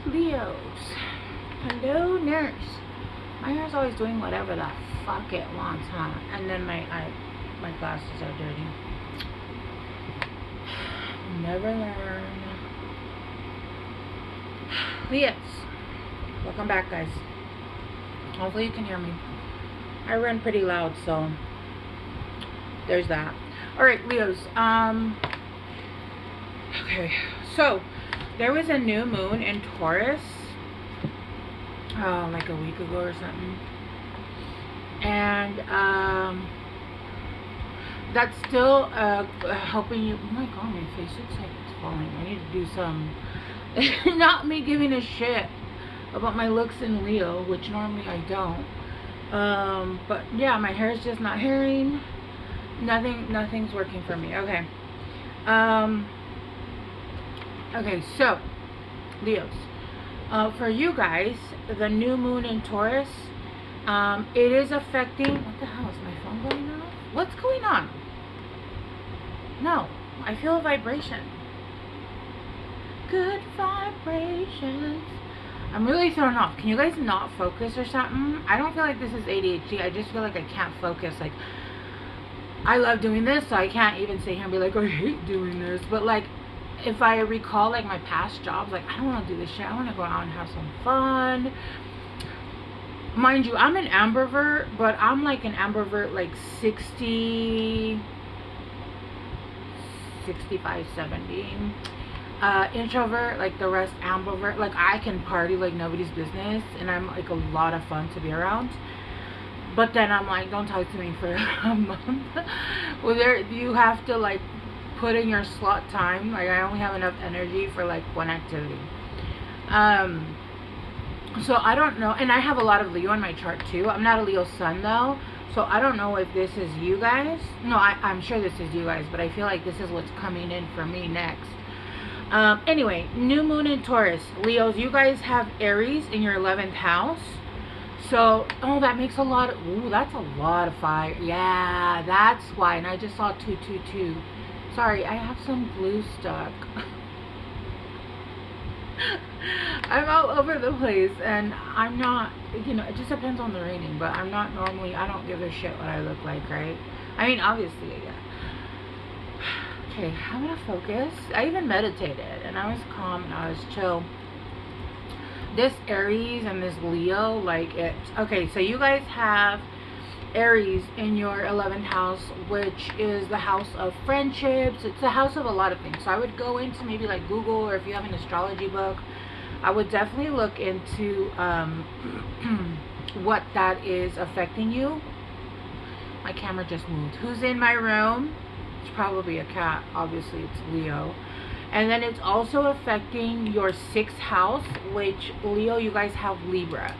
Leos. Hello, nurse. My hair's always doing whatever the fuck it wants, huh? And then my glasses are dirty. Never learn. Leos. Welcome back, guys. Hopefully you can hear me. I run pretty loud, so there's that. Alright, Leos. Okay, so there was a new moon in Taurus like a week ago or something, and that's still helping you. Oh my god, my face looks like it's falling. I need to do some not me giving a shit about my looks in Leo, which normally I don't, but yeah, my hair is just not hairing. Nothing's working for me. Okay. Okay, so Leos, for you guys, the new moon in Taurus, it is affecting. What the hell, is my phone going off? What's going on? No, I feel a vibration. Good vibrations. I'm really thrown off. Can you guys not focus or something? I don't feel like this is ADHD. I just feel like I can't focus. Like, I love doing this, so I can't even sit here and be like, I hate doing this. But like, if I recall like my past jobs, like, I don't want to do this shit. I want to go out and have some fun. Mind you, I'm an ambivert, but I'm like an ambivert like 60, 65, 70. Introvert, like the rest ambivert. Like, I can party like nobody's business, and I'm like a lot of fun to be around. But then I'm like, don't talk to me for a month. Well, you have to like put in your slot time. Like, I only have enough energy for like one activity. So I don't know, and I have a lot of Leo in my chart too. I'm not a Leo sun though, so I don't know if this is you guys. No, I'm sure this is you guys, but I feel like this is what's coming in for me next. Anyway, new moon in Taurus. Leos, you guys have Aries in your 11th house. So, oh, that makes a lot of, ooh, that's a lot of fire. Yeah, that's why. And I just saw 222. Sorry, I have some glue stuck. I'm all over the place, and I'm not, you know, it just depends on the reading, but I'm not normally, I don't give a shit what I look like, right? I mean, obviously, yeah. Okay, I'm gonna focus. I even meditated, and I was calm, and I was chill. This Aries and this Leo, like, it's, okay, so you guys have Aries in your 11th house, which is the house of friendships. It's the house of a lot of things. So I would go into maybe like Google, or if you have an astrology book, I would definitely look into what that is affecting you. My camera just moved. Who's in my room? It's probably a cat. Obviously it's Leo. And then it's also affecting your 6th house, which, Leo, you guys have Libra.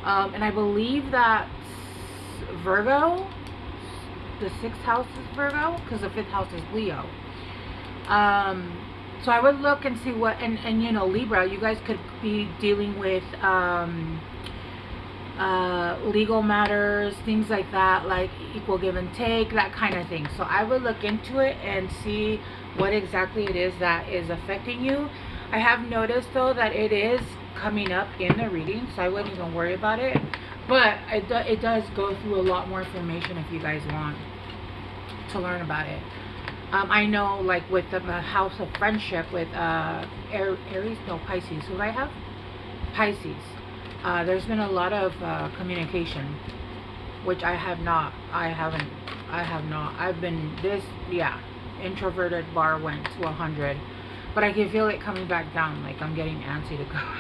And I believe that Virgo, the 6th house is Virgo, because the 5th house is Leo. So I would look and see what, and you know, Libra, you guys could be dealing with legal matters, things like that, like equal give and take, that kind of thing. So I would look into it and see what exactly it is that is affecting you. I have noticed though that it is coming up in the reading, so I wouldn't even worry about it. But it does go through a lot more information if you guys want to learn about it. I know, like with the house of friendship with Aries, no, Pisces. Who do I have? Pisces. There's been a lot of communication, which I have not. I have not. I've been this, yeah, introverted bar went to 100, but I can feel it coming back down. Like, I'm getting antsy to go out.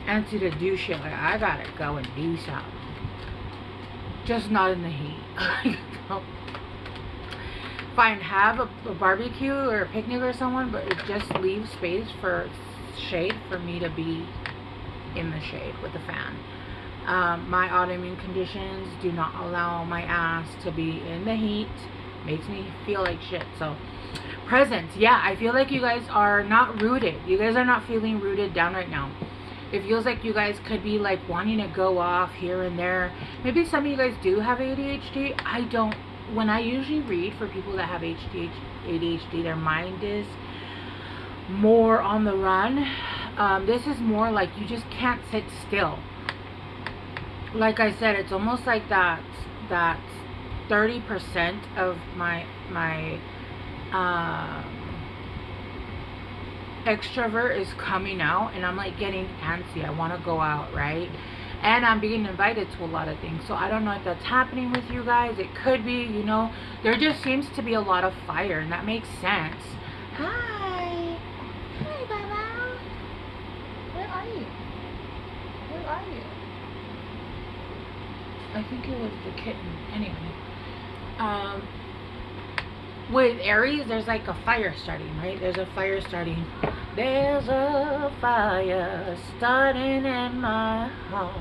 Antsy to do shit. Like, I gotta go and do something. Just not in the heat. Fine, have a barbecue or a picnic or someone, but it just leaves space for shade for me to be in the shade with the fan. My autoimmune conditions do not allow my ass to be in the heat. Makes me feel like shit. So, presence. Yeah, I feel like you guys are not rooted. You guys are not feeling rooted down right now. It feels like you guys could be like wanting to go off here and there. Maybe some of you guys do have ADHD. I don't. When I usually read for people that have ADHD, their mind is more on the run. This is more like you just can't sit still. Like I said, it's almost like that 30% of my extrovert is coming out, and I'm like getting antsy. I want to go out, right? And I'm being invited to a lot of things. So I don't know if that's happening with you guys. It could be, you know. There just seems to be a lot of fire, and that makes sense. Hi. Hi, Baba. Where are you? Where are you? I think it was the kitten. Anyway. With Aries, there's like a fire starting, right? There's a fire starting. There's a fire starting in my heart.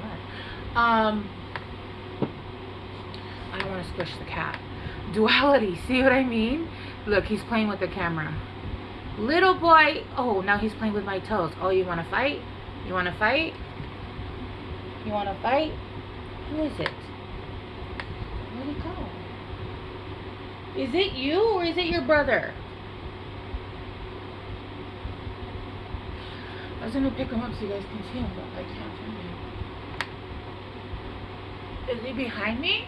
I don't want to squish the cat. Duality, see what I mean? Look, he's playing with the camera. Little boy, oh, now he's playing with my toes. Oh, you want to fight? You want to fight? You want to fight? Who is it? Where'd he go? Is it you or is it your brother? I was gonna pick him up so you guys can see him, but I can't find him. Is he behind me?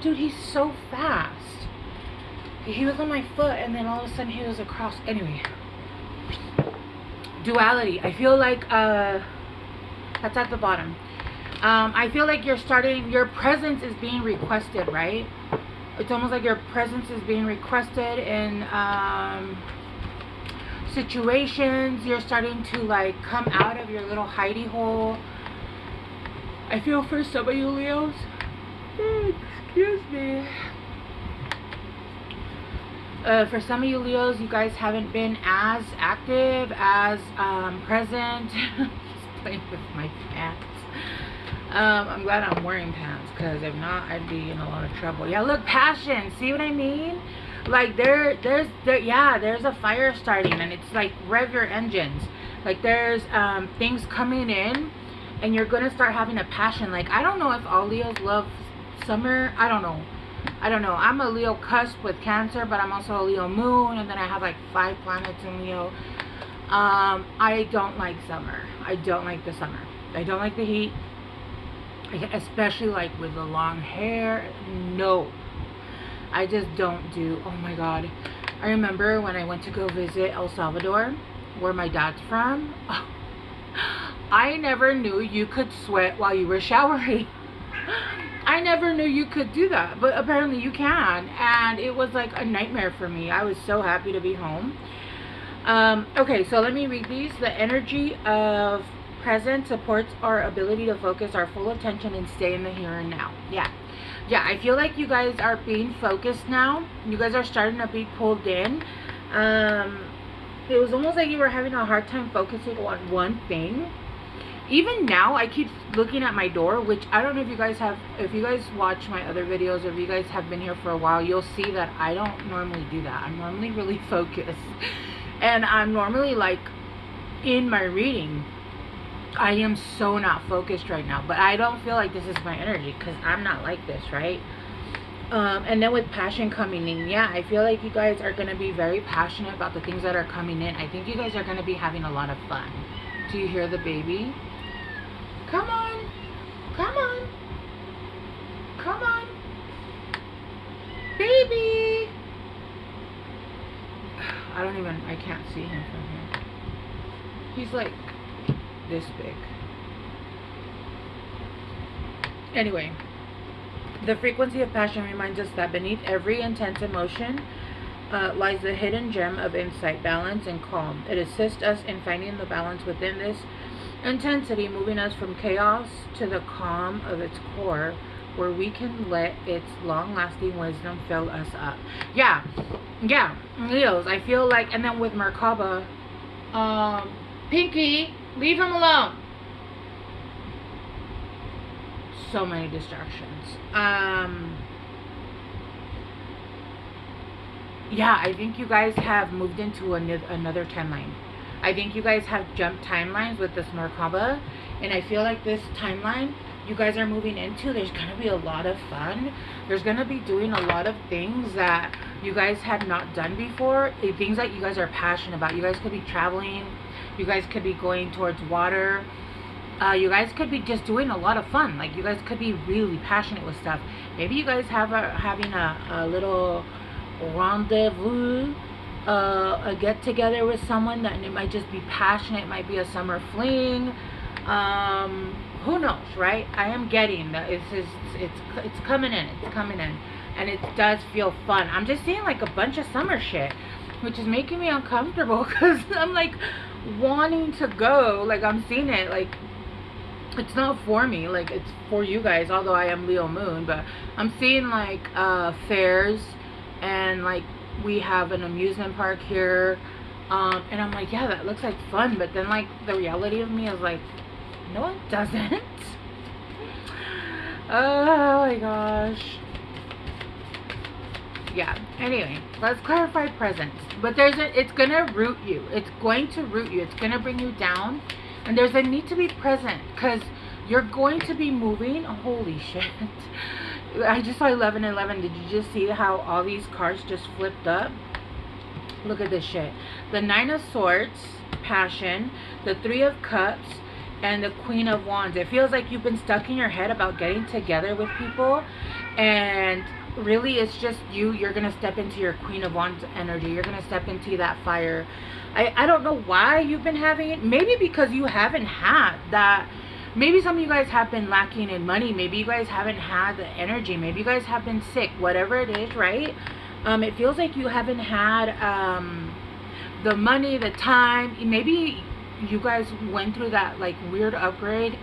Dude, he's so fast. He was on my foot and then all of a sudden he was across. Anyway. Duality. I feel like that's at the bottom. I feel like your presence is being requested, right? It's almost like your presence is being requested in situations. You're starting to like come out of your little hidey hole. I feel for some of you Leos. Excuse me. For some of you Leos, you guys haven't been as active, as present. Just playing with my pants. I'm glad I'm wearing pants, because if not, I'd be in a lot of trouble. Yeah, look, passion. See what I mean? Like there's a fire starting, and it's like rev your engines. Like there's things coming in, and you're gonna start having a passion. Like I don't know if all Leos love summer. I don't know. I'm a Leo cusp with Cancer, but I'm also a Leo moon, and then I have like 5 planets in Leo. I don't like summer. I don't like the summer. I don't like the heat. Especially like with the long hair. No, I just don't do. Oh my god, I remember when I went to go visit El Salvador, where my dad's from. Oh, I never knew you could sweat while you were showering. I never knew you could do that, but apparently you can, and it was like a nightmare for me. I was so happy to be home. Okay, so let me read these. The energy of present supports our ability to focus our full attention and stay in the here and now. Yeah, I feel like you guys are being focused now. You guys are starting to be pulled in. It was almost like you were having a hard time focusing on one thing. Even now, I keep looking at my door, which I don't know if you guys watch my other videos, or if you guys have been here for a while, you'll see that I don't normally do that. I'm normally really focused, and I'm normally like in my reading. I am so not focused right now, but I don't feel like this is my energy, because I'm not like this, right? And then with passion coming in, yeah, I feel like you guys are going to be very passionate about the things that are coming in. I think you guys are going to be having a lot of fun. Do you hear the baby? Come on. Come on. Come on. Baby. I can't see him from here. He's like this big. Anyway, the frequency of passion reminds us that beneath every intense emotion lies the hidden gem of insight, balance, and calm. It assists us in finding the balance within this intensity, moving us from chaos to the calm of its core, where we can let its long-lasting wisdom fill us up. Yeah, Leos, I feel like, and then with Merkaba, Pinky, leave him alone. So many distractions. Yeah, I think you guys have moved into another timeline. I think you guys have jumped timelines with this Merkaba, and I feel like this timeline you guys are moving into, there's going to be a lot of fun. There's going to be doing a lot of things that you guys had not done before, things that you guys are passionate about. You guys could be traveling, you guys could be going towards water, you guys could be just doing a lot of fun. Like, you guys could be really passionate with stuff. Maybe you guys have having a little rendezvous, a get together with someone, that it might just be passionate. It might be a summer fling. Who knows, right? I am getting that it's coming in. It's coming in, and it does feel fun. I'm just seeing like a bunch of summer shit, which is making me uncomfortable because I'm like wanting to go. Like, I'm seeing it like it's not for me, like it's for you guys, although I am Leo moon. But I'm seeing like fairs, and like we have an amusement park here, and I'm like, yeah, that looks like fun. But then like the reality of me is like, no, it doesn't. Oh my gosh. Yeah, anyway, let's clarify presence. But it's gonna root you. It's going to root you. It's gonna bring you down. And there's a need to be present, because you're going to be moving. Holy shit. I just saw 1111. Did you just see how all these cards just flipped up? Look at this shit. The 9 of Swords, passion. The 3 of Cups. And the Queen of Wands. It feels like you've been stuck in your head about getting together with people. And really, it's just you're going to step into your Queen of Wands energy. You're going to step into that fire. I don't know why you've been having it. Maybe because you haven't had that. Maybe some of you guys have been lacking in money. Maybe you guys haven't had the energy. Maybe you guys have been sick. Whatever it is, right? It feels like you haven't had the money, the time. Maybe you guys went through that like weird upgrade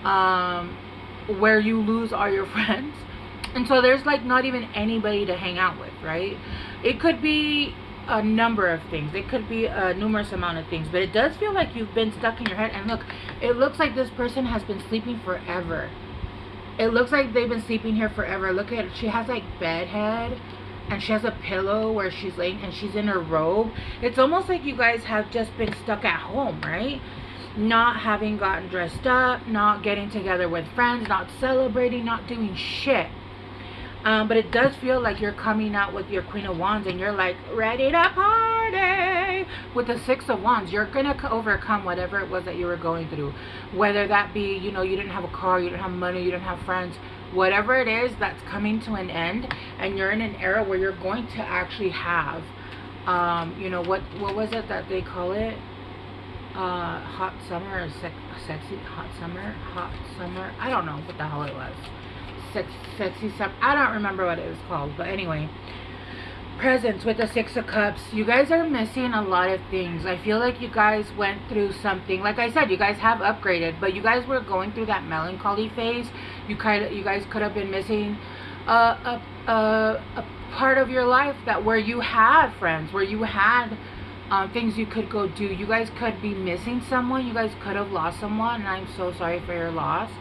where you lose all your friends. And so there's like not even anybody to hang out with, right? It could be a number of things. It could be a numerous amount of things, but it does feel like you've been stuck in your head. And look, it looks like this person has been sleeping forever. It looks like they've been sleeping here forever. Look at it. She has like bed head, and she has a pillow where she's laying, and she's in her robe. It's almost like you guys have just been stuck at home, right? Not having gotten dressed up, not getting together with friends, not celebrating, not doing shit. But it does feel like you're coming out with your Queen of Wands, and you're like ready to party. With the 6 of Wands, you're gonna overcome whatever it was that you were going through, whether that be, you know, you didn't have a car, you didn't have money, you didn't have friends, whatever it is that's coming to an end. And you're in an era where you're going to actually have you know, what was it that they call it, hot summer, or sexy hot summer, I don't know what the hell it was. Sexy stuff. I don't remember what it was called, but anyway, presence with the 6 of Cups. You guys are missing a lot of things. I feel like you guys went through something. Like I said, you guys have upgraded, but you guys were going through that melancholy phase. You guys could have been missing a part of your life that where you had friends, where you had things you could go do. You guys could be missing someone. You guys could have lost someone, and I'm so sorry for your loss.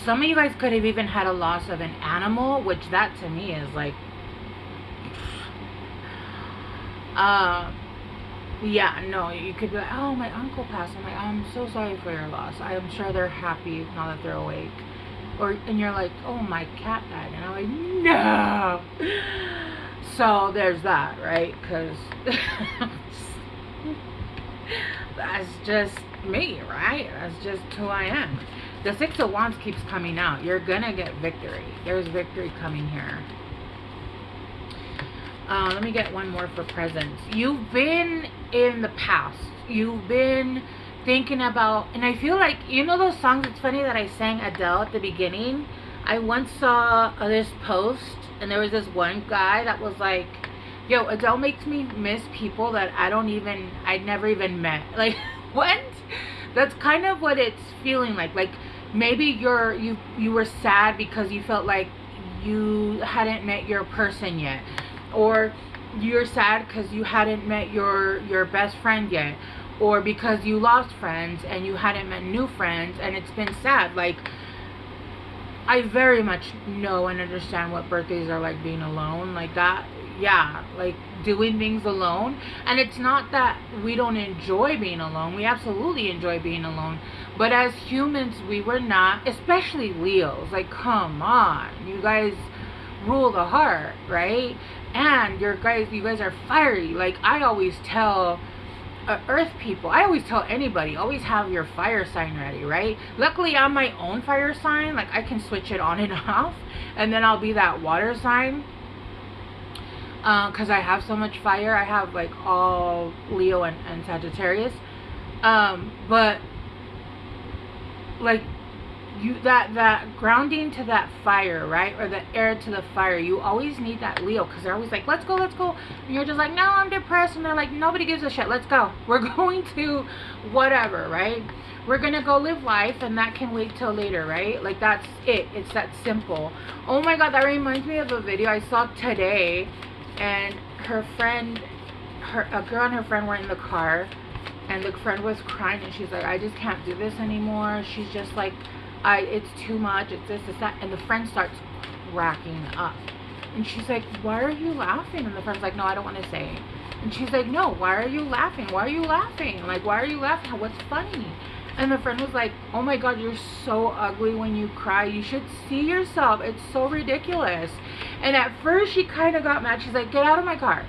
Some of you guys could have even had a loss of an animal, which that to me is like, yeah, no, you could be like, oh, my uncle passed. I'm like, I'm so sorry for your loss. I'm sure they're happy now that they're awake. And you're like, oh, my cat died. And I'm like, no. So there's that, right? Because that's just me, right? That's just who I am. The 6 of Wands keeps coming out. You're gonna get victory. There's victory coming here. Let me get one more for presence. You've been in the past. You've been thinking about, and I feel like, you know those songs, it's funny that I sang Adele at the beginning. I once saw this post, and there was this one guy that was like, yo, Adele makes me miss people that I'd never even met. Like, what? That's kind of what it's feeling like. Like, maybe you were sad because you felt like you hadn't met your person yet, or you're sad because you hadn't met your best friend yet, or because you lost friends and you hadn't met new friends, and it's been sad. Like, I very much know and understand what birthdays are like, being alone like that. Yeah, like doing things alone. And it's not that we don't enjoy being alone. We absolutely enjoy being alone. But as humans, we were not, especially Leos. Like, come on, you guys rule the heart, right? And you guys are fiery. Like, I always tell earth people, I always tell anybody, always have your fire sign ready, right? Luckily I'm my own fire sign, like I can switch it on and off, and then I'll be that water sign, because I have so much fire. I have like all Leo and Sagittarius, but like, you, that grounding to that fire, right, or the air to the fire, you always need that Leo, because they're always like, let's go, and you're just like, no, I'm depressed, and they're like, nobody gives a shit, let's go, we're going to whatever, right? We're gonna go live life, and that can wait till later, right? Like, that's it. It's that simple. Oh my god, that reminds me of a video I saw today, and her friend, a girl and her friend were in the car, and the friend was crying, and she's like, I just can't do this anymore. She's just like, it's too much, it's this, it's that. And the friend starts cracking up, and she's like, why are you laughing? And the friend's like, no, I don't want to say. And she's like, no, why are you laughing? Why are you laughing? Like, why are you laughing? What's funny? And the friend was like, oh my god, you're so ugly when you cry. You should see yourself. It's so ridiculous. And at first she kind of got mad. She's like, get out of my car.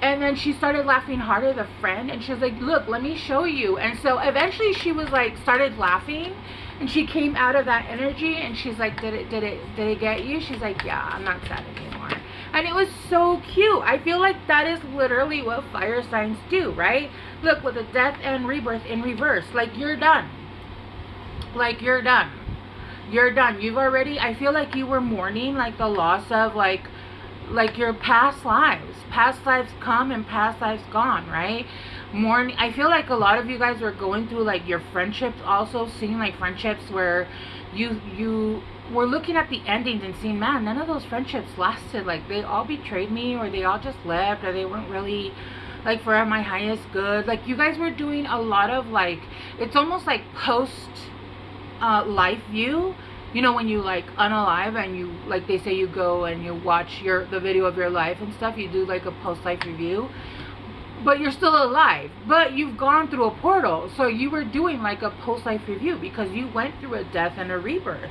And then she started laughing harder, the friend, and she was like, look, let me show you. And so eventually she was like, started laughing, and she came out of that energy, and she's like, did it get you? She's like, yeah, I'm not sad anymore. And it was so cute. I feel like that is literally what fire signs do, right? Look, with the death and rebirth in reverse, like, you're done. Like, you're done. You're done. You've already, I feel like you were mourning like the loss of like your past lives. Past lives come and past lives gone, right? Mourning. I feel like a lot of you guys were going through like your friendships, also seeing like friendships where you were looking at the endings and seeing, man, none of those friendships lasted. Like, they all betrayed me, or they all just left, or they weren't really like for my highest good. Like, you guys were doing a lot of like, it's almost like post life view. You know, when you like unalive and you, like they say, you go and you watch the video of your life and stuff, you do like a post life review, but you're still alive, but you've gone through a portal. So you were doing like a post life review because you went through a death and a rebirth.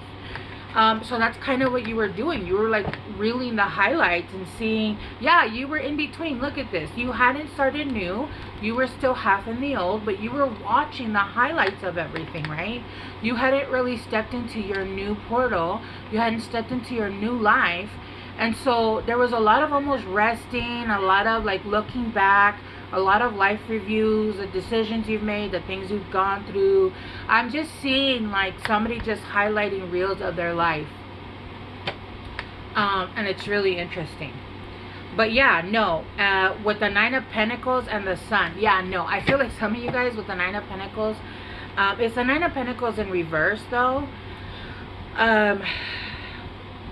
So that's kind of what you were doing. You were like reeling the highlights and seeing, yeah, you were in between. Look at this. You hadn't started new. You were still half in the old, but you were watching the highlights of everything, right? You hadn't really stepped into your new portal. You hadn't stepped into your new life. And so there was a lot of almost resting, a lot of like looking back, a lot of life reviews, the decisions you've made, the things you've gone through. I'm just seeing like somebody just highlighting reels of their life. And it's really interesting. But yeah, no, with the Nine of Pentacles and the Sun, yeah, no, I feel like some of you guys with the Nine of Pentacles, it's the Nine of Pentacles in reverse though.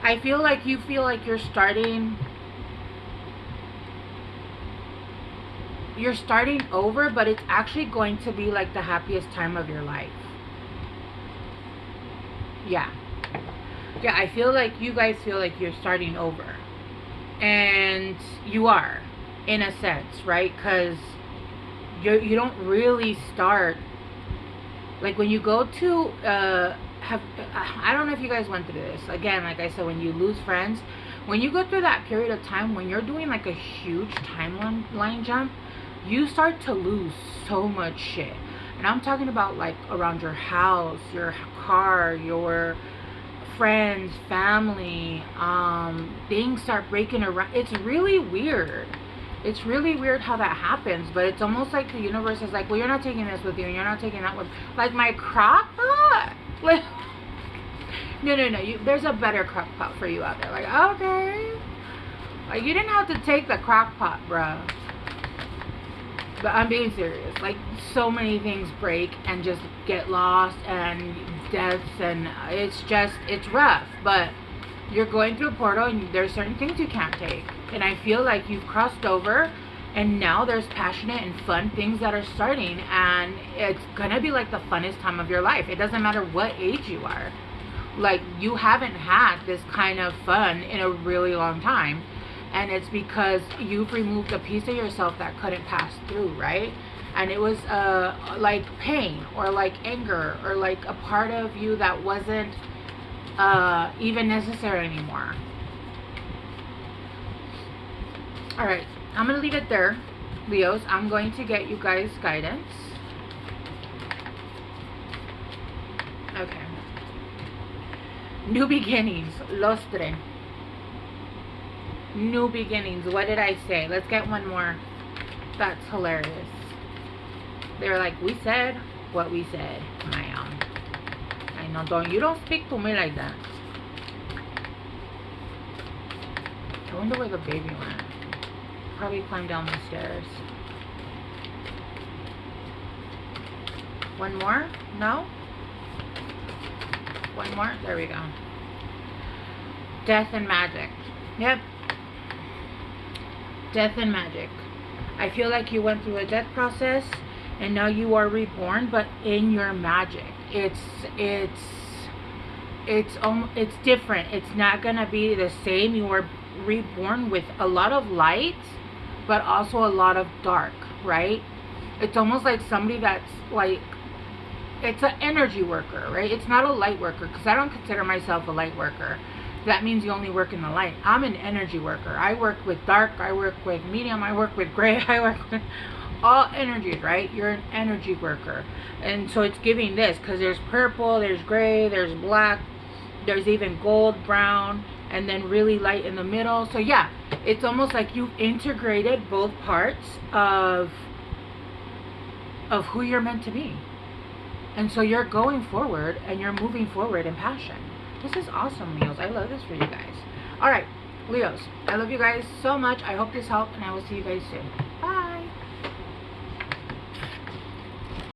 I feel like you feel like you're starting over, but it's actually going to be like the happiest time of your life. Yeah, I feel like you guys feel like you're starting over, and you are, in a sense, right? Because you don't really start like when you go to I don't know if you guys went through this. Again, like I said, when you lose friends, when you go through that period of time when you're doing like a huge timeline jump, you start to lose so much shit. And I'm talking about like around your house, your car, your friends, family. Things start breaking around. It's really weird. It's really weird how that happens, but it's almost like the universe is like, well, you're not taking this with you, and you're not taking that with, like, my crock pot. Like, no, there's a better crock pot for you out there. Like, okay, like, you didn't have to take the crock pot, bruh. But I'm being serious. Like, so many things break and just get lost, and deaths, and it's rough. But you're going through a portal, and there's certain things you can't take. And I feel like you've crossed over, and now there's passionate and fun things that are starting, and it's gonna be like the funnest time of your life. It doesn't matter what age you are. Like, you haven't had this kind of fun in a really long time, and it's because you've removed a piece of yourself that couldn't pass through, right? And it was like pain, or like anger, or like a part of you that wasn't even necessary anymore. All right, I'm gonna leave it there, Leos. I'm going to get you guys guidance. Okay. New beginnings, los tres. New beginnings. What did I say? Let's get one more. That's hilarious. They're like, we said what we said, ma'am. I know, you don't speak to me like that. I wonder where the baby went. Probably climbed down the stairs. One more? No? One more? There we go. Death and magic. Yep. Death and magic. I feel like you went through a death process and now you are reborn, but in your magic. It's different. It's not gonna be the same. You are reborn with a lot of light, but also a lot of dark, right? It's almost like somebody that's like, it's an energy worker, right? It's not a light worker, because I don't consider myself a light worker. That means you only work in the light. I'm an energy worker. I work with dark, I work with medium, I work with gray, I work with all energies, right? You're an energy worker. And so it's giving this, because there's purple, there's gray, there's black, there's even gold, brown, and then really light in the middle. So yeah, it's almost like you've integrated both parts of who you're meant to be. And so you're going forward and you're moving forward in passion. This is awesome, Leos. I love this for you guys. All right, Leos, I love you guys so much. I hope this helped, and I will see you guys soon. Bye.